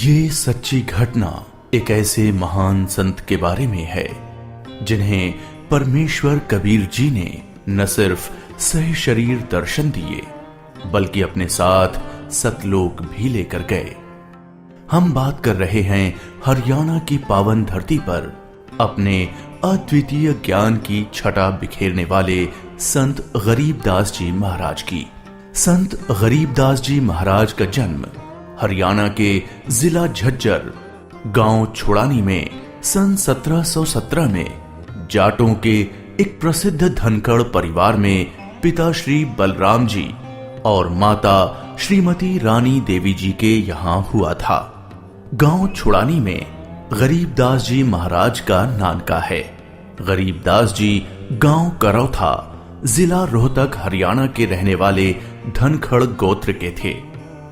ये सच्ची घटना एक ऐसे महान संत के बारे में है जिन्हें परमेश्वर कबीर जी ने न सिर्फ सह शरीर दर्शन दिए बल्कि अपने साथ सतलोक भी लेकर गए। हम बात कर रहे हैं हरियाणा की पावन धरती पर अपने अद्वितीय ज्ञान की छटा बिखेरने वाले संत गरीबदास जी महाराज की। संत गरीबदास जी महाराज का जन्म हरियाणा के जिला झज्जर गांव छुड़ानी में सन 1717 में जाटों के एक प्रसिद्ध धनखड़ परिवार में पिता श्री बलराम जी और माता श्रीमती रानी देवी जी के यहाँ हुआ था। गांव छुड़ानी में गरीबदास जी महाराज का नानका है। गरीबदास जी गांव करौथा जिला रोहतक हरियाणा के रहने वाले धनखड़ गोत्र के थे।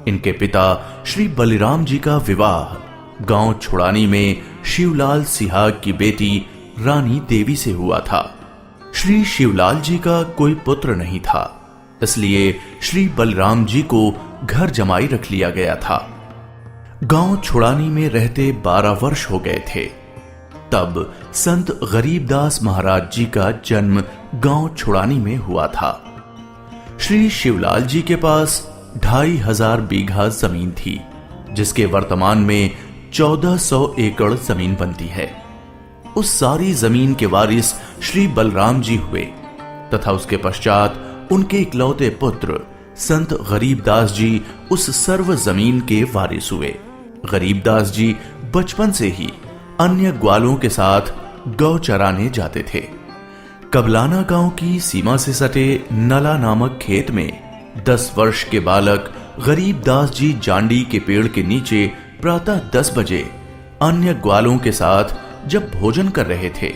इनके पिता श्री बलिराम जी का विवाह गांव छुड़ानी में शिवलाल सिहाग की बेटी रानी देवी से हुआ था। श्री शिवलाल जी का कोई पुत्र नहीं था, इसलिए श्री बलराम जी को घर जमाई रख लिया गया था। गांव छुड़ानी में रहते 12 वर्ष हो गए थे तब संत गरीबदास महाराज जी का जन्म गांव छुड़ानी में हुआ था। श्री शिवलाल जी के पास 2500 बीघा जमीन थी, जिसके वर्तमान में 1400 एकड़ जमीन बनती है। उस सारी जमीन के वारिस श्री बलराम जी हुए तथा उसके पश्चात उनके इकलौते पुत्र संत गरीबदास जी उस सर्व जमीन के वारिस हुए। गरीबदास जी बचपन से ही अन्य ग्वालों के साथ गौ चराने जाते थे। कबलाना गांव की सीमा से सटे नला नामक खेत में 10 वर्ष के बालक गरीबदास जी जांडी के पेड़ के नीचे प्रातः 10 बजे अन्य ग्वालों के साथ जब भोजन कर रहे थे,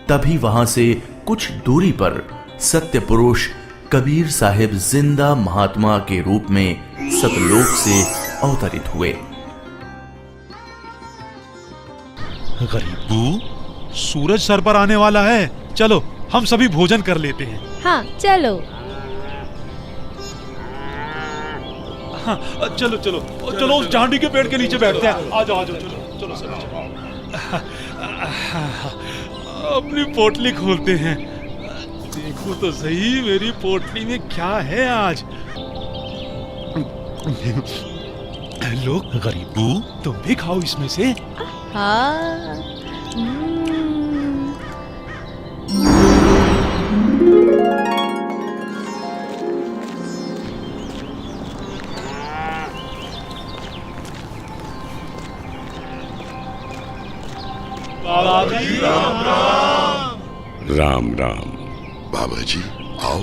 तभी वहां से कुछ दूरी पर सत्य पुरुष कबीर साहिब जिंदा महात्मा के रूप में सतलोक से अवतरित हुए। गरीबू, सूरज सर पर आने वाला है, चलो हम सभी भोजन कर लेते हैं। हाँ चलो। हाँ, चलो चलो चलो उस जांडी के पेड़ के नीचे बैठते हैं। आ जाओ चलो चलो सर। अपनी पोटली खोलते हैं, देखो तो सही मेरी पोटली में क्या है आज। लो गरीबू, तुम भी खाओ इसमें से। हाँ। राम राम। बाबा जी आओ,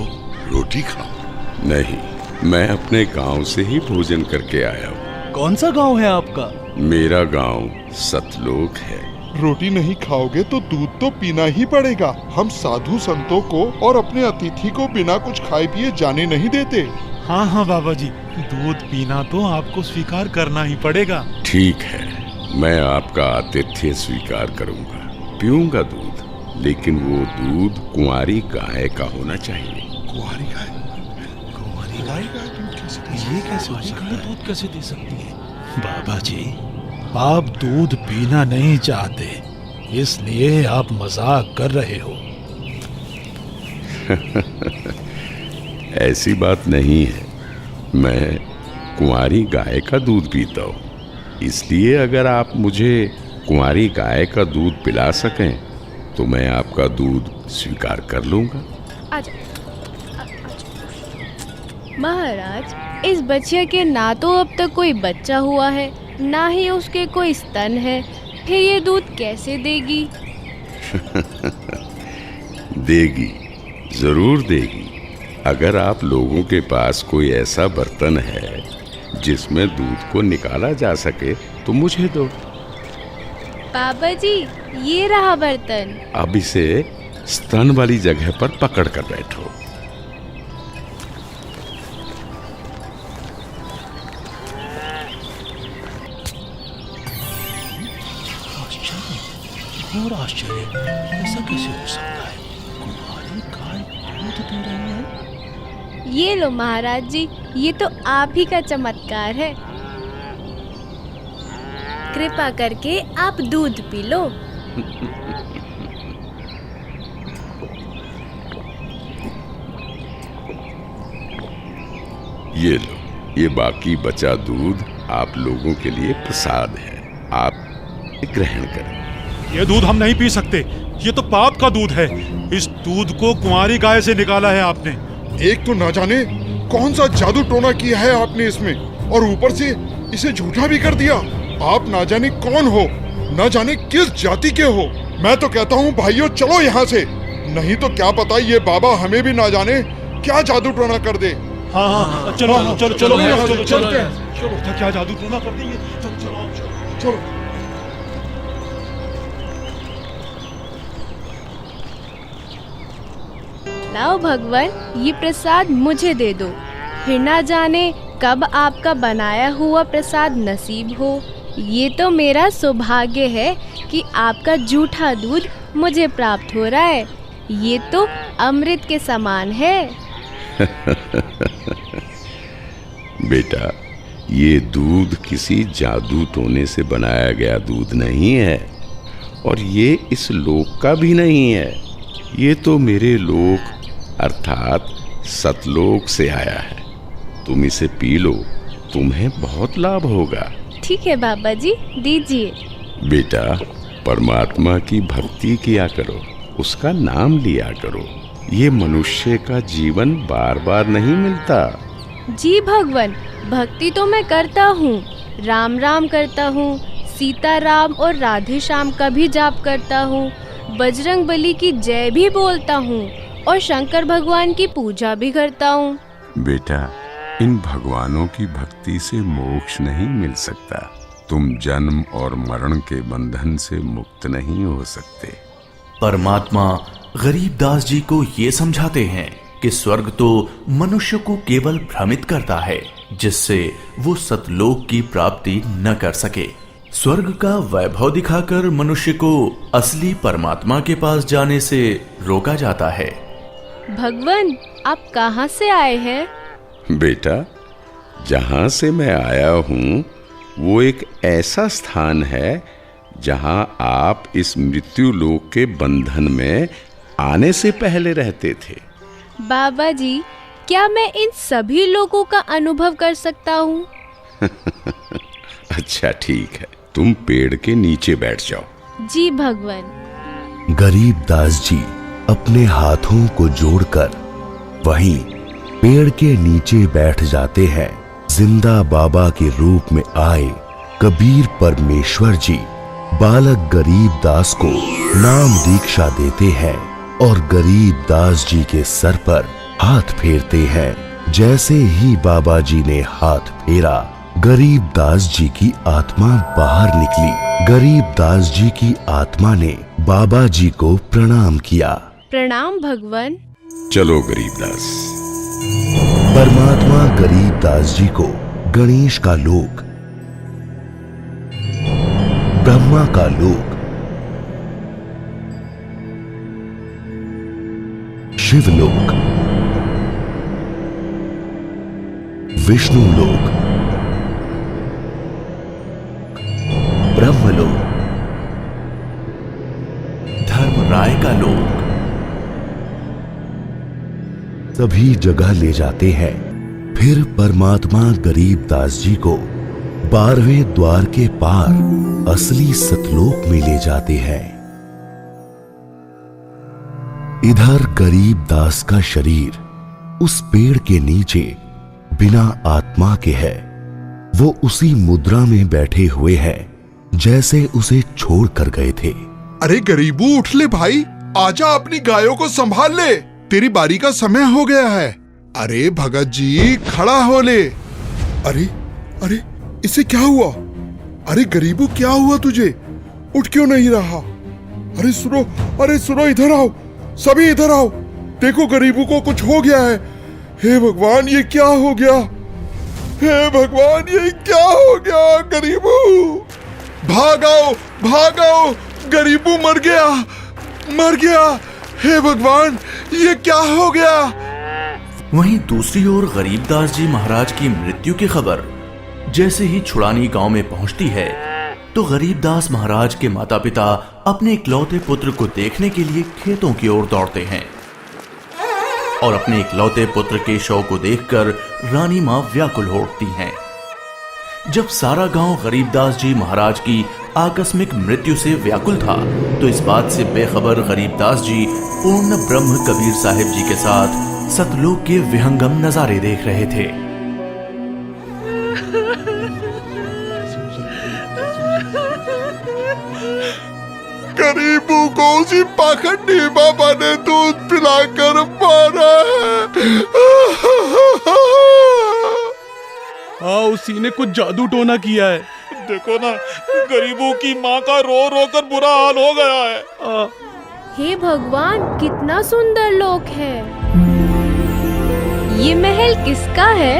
रोटी खाओ। नहीं, मैं अपने गांव से ही भोजन करके आया हूँ। कौन सा गांव है आपका? मेरा गांव सतलोक है। रोटी नहीं खाओगे तो दूध तो पीना ही पड़ेगा। हम साधु संतों को और अपने अतिथि को बिना कुछ खाए पिए जाने नहीं देते। हाँ हाँ बाबा जी, दूध पीना तो आपको स्वीकार करना ही पड़ेगा। ठीक है, मैं आपका आतिथ्य स्वीकार करूंगा, पीऊंगा दूध, लेकिन वो दूध कुंवारी गाय का होना चाहिए। कुंवारी गाय? कुंवारी गाय? ये कैसे दूध कैसे दे सकती है? बाबा जी, आप दूध पीना नहीं चाहते, इसलिए आप मजाक कर रहे हो। ऐसी बात नहीं है, मैं कुंवारी गाय का दूध पीता हूँ, इसलिए अगर आप मुझे कुंवारी गाय का दूध पिला सकें तो मैं आपका दूध स्वीकार कर लूंगा। आजा। महाराज, इस बच्चे के ना तो अब तक कोई बच्चा हुआ है, ना ही उसके कोई स्तन है, फिर ये दूध कैसे देगी? देगी, जरूर देगी। अगर आप लोगों के पास कोई ऐसा बर्तन है जिसमें दूध को निकाला जा सके तो मुझे दो। बाबा जी, ये रहा बर्तन। अब इसे स्तन वाली जगह पर पकड़ कर बैठो। घोर आश्चर्य, ऐसा कैसे हो सकता है? कुंवारी गाय दूध दे रही है। ये लो महाराज जी, ये तो आप ही का चमत्कार है। कृपा करके आप दूध पी लो। ये लो, ये बाकी बचा दूध आप लोगों के लिए प्रसाद है, आप ग्रहण करें। ये दूध हम नहीं पी सकते, ये तो पाप का दूध है। इस दूध को कुंवारी गाय से निकाला है आपने। एक तो ना जाने कौन सा जादू टोना किया है आपने इसमें, और ऊपर से इसे झूठा भी कर दिया। आप ना जाने कौन हो, ना जाने किस जाति के हो। मैं तो कहता हूँ भाइयों चलो यहाँ से, नहीं तो क्या पता ये बाबा हमें भी ना जाने क्या जादू टोना कर दे। हाँ, चलो चलो चलो चलो चलते हैं। चलो, क्या जादू टोना कर देंगे। चलो। लाओ भगवान, ये प्रसाद मुझे दे दो, फिर ना जाने कब आपका बनाया हुआ प्रसाद नसीब हो। ये तो मेरा सौभाग्य है कि आपका जूठा दूध मुझे प्राप्त हो रहा है। ये तो अमृत के समान है। बेटा, ये दूध किसी जादू टोने से बनाया गया दूध नहीं है, और ये इस लोक का भी नहीं है। ये तो मेरे लोक अर्थात सतलोक से आया है। तुम इसे पी लो, तुम्हें बहुत लाभ होगा। ठीक है बाबा जी, दीजिए। बेटा, परमात्मा की भक्ति किया करो, उसका नाम लिया करो। ये मनुष्य का जीवन बार बार नहीं मिलता। जी भगवान, भक्ति तो मैं करता हूँ, राम राम करता हूँ, सीता राम और राधे श्याम का भी जाप करता हूँ, बजरंग बली की जय भी बोलता हूँ और शंकर भगवान की पूजा भी करता हूँ। बेटा, इन भगवानों की भक्ति से मोक्ष नहीं मिल सकता। तुम जन्म और मरण के बंधन से मुक्त नहीं हो सकते। परमात्मा गरीबदास जी को ये समझाते हैं कि स्वर्ग तो मनुष्य को केवल भ्रमित करता है, जिससे वो सतलोक की प्राप्ति न कर सके। स्वर्ग का वैभव दिखाकर मनुष्य को असली परमात्मा के पास जाने से रोका जाता है। भगवान, आप कहाँ से आए हैं? बेटा, जहाँ से मैं आया हूँ वो एक ऐसा स्थान है जहाँ आप इस मृत्यु लोक के बंधन में आने से पहले रहते थे। बाबा जी, क्या मैं इन सभी लोगों का अनुभव कर सकता हूँ? अच्छा ठीक है, तुम पेड़ के नीचे बैठ जाओ। जी भगवान। गरीबदास जी अपने हाथों को जोड़कर वहीं पेड़ के नीचे बैठ जाते हैं। जिंदा बाबा के रूप में आए कबीर परमेश्वर जी बालक गरीबदास को नाम दीक्षा देते हैं और गरीबदास जी के सर पर हाथ फेरते हैं। जैसे ही बाबा जी ने हाथ फेरा, गरीबदास जी की आत्मा बाहर निकली। गरीबदास जी की आत्मा ने बाबा जी को प्रणाम किया। प्रणाम भगवान। चलो गरीबदास। परमात्मा गरीबदास जी को गणेश का लोक, ब्रह्मा का लोक, शिवलोक, विष्णु लोक, ब्रह्मलोक, धर्मराय का लोक, सभी जगह ले जाते हैं। फिर परमात्मा गरीबदास जी को 12वें द्वार के पार असली सतलोक में ले जाते हैं। इधर गरीबदास का शरीर उस पेड़ के नीचे बिना आत्मा के है। वो उसी मुद्रा में बैठे हुए हैं जैसे उसे छोड़ कर गए थे। अरे गरीबू, उठ ले भाई, आजा, अपनी गायों को संभाल ले, तेरी बारी का समय हो गया है। अरे भगत जी, खड़ा हो ले। अरे अरे, इसे क्या हुआ? अरे गरीबू, क्या हुआ तुझे? उठ क्यों नहीं रहा? अरे सुनो, अरे सुनो, इधर आओ, सभी इधर आओ। देखो गरीबू को कुछ हो गया है। हे भगवान, ये क्या हो गया? हे भगवान, ये क्या हो गया? गरीबू, भागाओ भागाओ, गरीबू मर गया, मर गया। हे भगवान, ये क्या हो गया? वहीं दूसरी ओर गरीबदास जी महाराज की मृत्यु की खबर जैसे ही छुड़ानी गांव में पहुंचती है, तो तो गरीबदास महाराज के माता पिता अपने इकलौते पुत्र को देखने के लिए खेतों की ओर दौड़ते हैं और अपने इकलौते पुत्र के शव को देखकर रानी मां व्याकुल हो उठती हैं। जब सारा गांव गरीबदास जी महाराज की आकस्मिक मृत्यु से व्याकुल था, तो इस बात से बेखबर गरीबदास जी पूर्ण ब्रह्म कबीर साहिब जी के साथ सतलोक के विहंगम नजारे देख रहे थे। गरीबों को उसी पाखंडी बाबा ने दूध पिलाकर मारा है। हाँ, उसी ने कुछ जादू टोना किया है। देखो ना, गरीबों की माँ का रो रो कर बुरा हाल हो गया है। हे भगवान, कितना सुंदर लोक है। ये महल किसका है?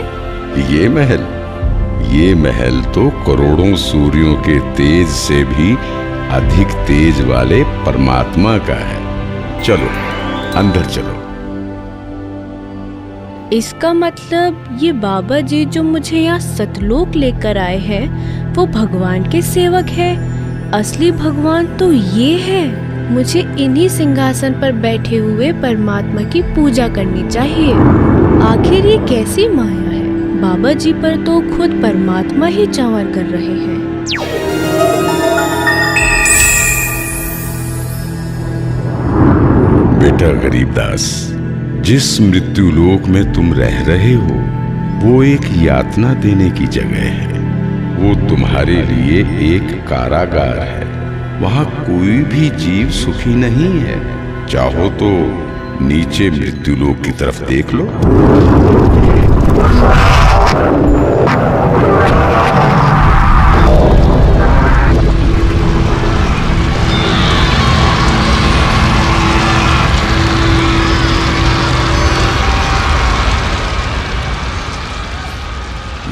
ये महल तो करोड़ों सूर्यों के तेज से भी अधिक तेज वाले परमात्मा का है। चलो अंदर चलो। इसका मतलब ये बाबा जी जो मुझे यहाँ सतलोक लेकर आए हैं, वो भगवान के सेवक है। असली भगवान तो ये है। मुझे इन्हीं सिंहासन पर बैठे हुए परमात्मा की पूजा करनी चाहिए। आखिर ये कैसी माया है? बाबा जी पर तो खुद परमात्मा ही चावर कर रहे हैं। बेटा गरीबदास, जिस मृत्यु लोक में तुम रह रहे हो वो एक यातना देने की जगह है। वो तुम्हारे लिए एक कारागार है। वहां कोई भी जीव सुखी नहीं है। चाहो तो नीचे मृत्यु लोक की तरफ देख लो।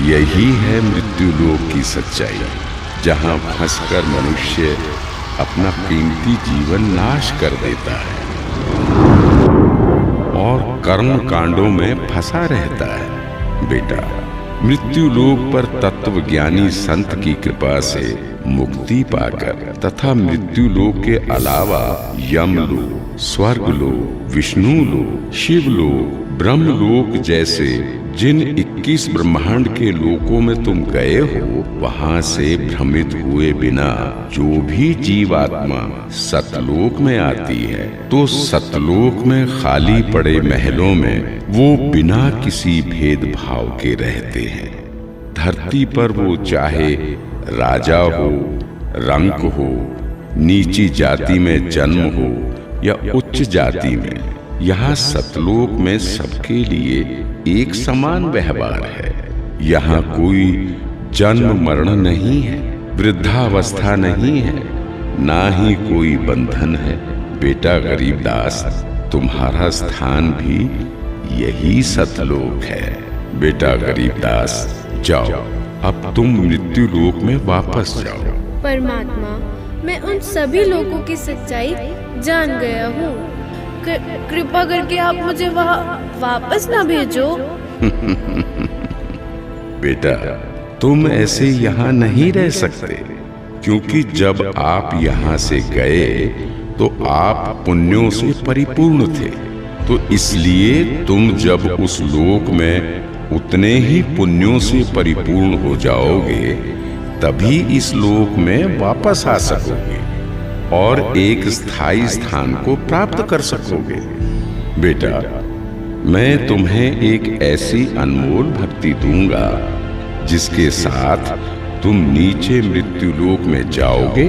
यही है मृत्यु लोक की सच्चाई, जहां फंसकर मनुष्य अपना कीमती जीवन नाश कर देता है और कर्म कांडों में फंसा रहता है। बेटा, मृत्यु लोक पर तत्वज्ञानी संत की कृपा से मुक्ति पाकर तथा मृत्यु लोक के अलावा यमलोक, स्वर्गलोक, विष्णु लोक, शिवलोक, ब्रह्मलोक जैसे जिन 21 ब्रह्मांड के लोकों में तुम गए हो, वहां से भ्रमित हुए बिना जो भी जीवात्मा सतलोक में आती है, तो सतलोक में खाली पड़े महलों में वो बिना किसी भेदभाव के रहते हैं। धरती पर वो चाहे राजा हो, रंक हो, नीची जाति में जन्म हो या उच्च जाति में, यहाँ सतलोक में सबके लिए एक समान व्यवहार है। यहाँ कोई जन्म मरण नहीं है, वृद्धावस्था नहीं है, ना ही कोई बंधन है। बेटा गरीबदास, तुम्हारा स्थान भी यही सतलोक है। बेटा गरीबदास, जाओ, अब तुम मृत्यु लोक में वापस जाओ। परमात्मा, मैं उन सभी लोगों की सच्चाई जान गया हूँ। कृपा करके आप मुझे वहाँ वापस ना भेजो। बेटा, तुम ऐसे यहाँ नहीं रह सकते, क्योंकि जब आप यहाँ से गए तो आप पुण्यों से परिपूर्ण थे। तो इसलिए तुम जब उस लोक में उतने ही पुण्यों से परिपूर्ण हो जाओगे, तभी इस लोक में वापस आ सकोगे और एक स्थायी स्थान को प्राप्त कर सकोगे। बेटा, मैं तुम्हें एक ऐसी अनमोल भक्ति दूंगा जिसके साथ तुम नीचे मृत्यु लोक में जाओगे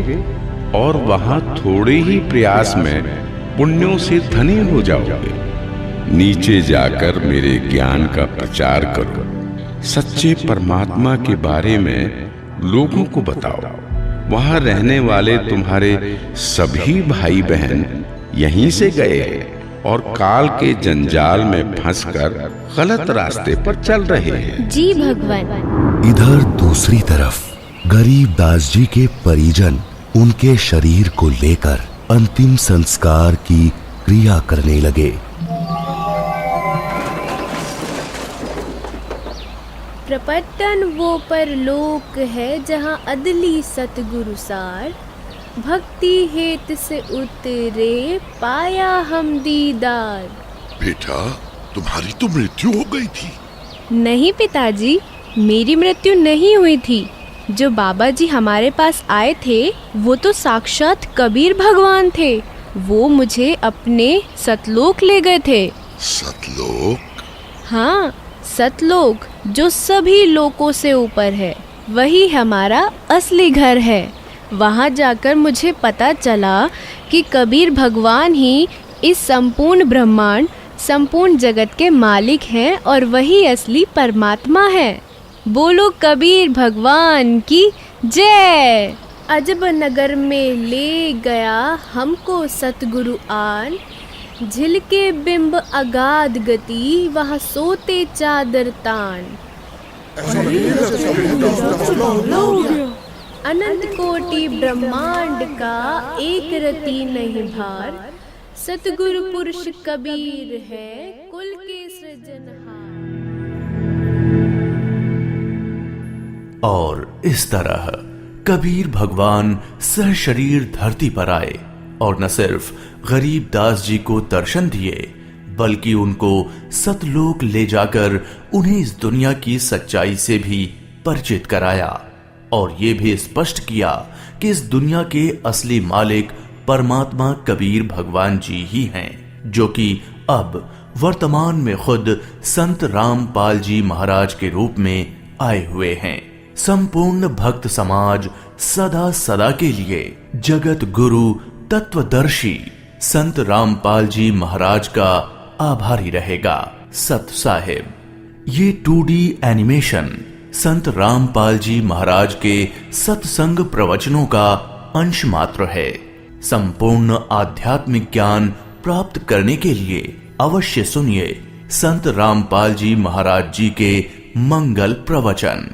और वहां थोड़े ही प्रयास में पुण्यों से धनी हो जाओगे। नीचे जाकर मेरे ज्ञान का प्रचार करो, सच्चे परमात्मा के बारे में लोगों को बताओ। वहां रहने वाले तुम्हारे सभी भाई बहन यहीं से गए हैं और काल के जंजाल में फंसकर गलत रास्ते पर चल रहे हैं। जी भगवान। इधर दूसरी तरफ गरीबदास जी के परिजन उनके शरीर को लेकर अंतिम संस्कार की क्रिया करने लगे। प्रपटन वो परलोक है जहाँ अदली सतगुरु सार, भक्ति हेत से उतरे पाया हम दीदार। बेटा, तुम्हारी तो मृत्यु हो गई थी। नहीं पिताजी, मेरी मृत्यु नहीं हुई थी। जो बाबा जी हमारे पास आए थे वो तो साक्षात कबीर भगवान थे। वो मुझे अपने सतलोक ले गए थे। सतलोक? हाँ, सतलोक जो सभी लोकों से ऊपर है, वही हमारा असली घर है। वहाँ जाकर मुझे पता चला कि कबीर भगवान ही इस संपूर्ण ब्रह्मांड, संपूर्ण जगत के मालिक हैं और वही असली परमात्मा है। बोलो कबीर भगवान की जय। अजब नगर में ले गया हमको सतगुरु आन, झिलके बिंब अगाध गति वहाँ सोते चादर तान। अनंत कोटि ब्रह्मांड का एक रति नहीं भार, सतगुरु पुरुष कबीर है कुल के सृजनहार। और इस तरह कबीर भगवान सहशरीर धरती पर आए और न सिर्फ गरीब दास जी को दर्शन दिए, बल्कि उनको सतलोक ले जाकर उन्हें इस दुनिया की सच्चाई से भी परिचित कराया और ये भी स्पष्ट किया कि इस दुनिया के असली मालिक परमात्मा कबीर भगवान जी ही हैं, जो कि अब वर्तमान में खुद संत रामपाल जी महाराज के रूप में आए हुए हैं। संपूर्ण भक्त समाज सदा सदा के लिए जगत गुरु तत्वदर्शी संत रामपाल जी महाराज का आभारी रहेगा। सत साहिब। ये 2D एनिमेशन संत रामपाल जी महाराज के सत्संग प्रवचनों का अंश मात्र है। संपूर्ण आध्यात्मिक ज्ञान प्राप्त करने के लिए अवश्य सुनिए संत रामपाल जी महाराज जी के मंगल प्रवचन।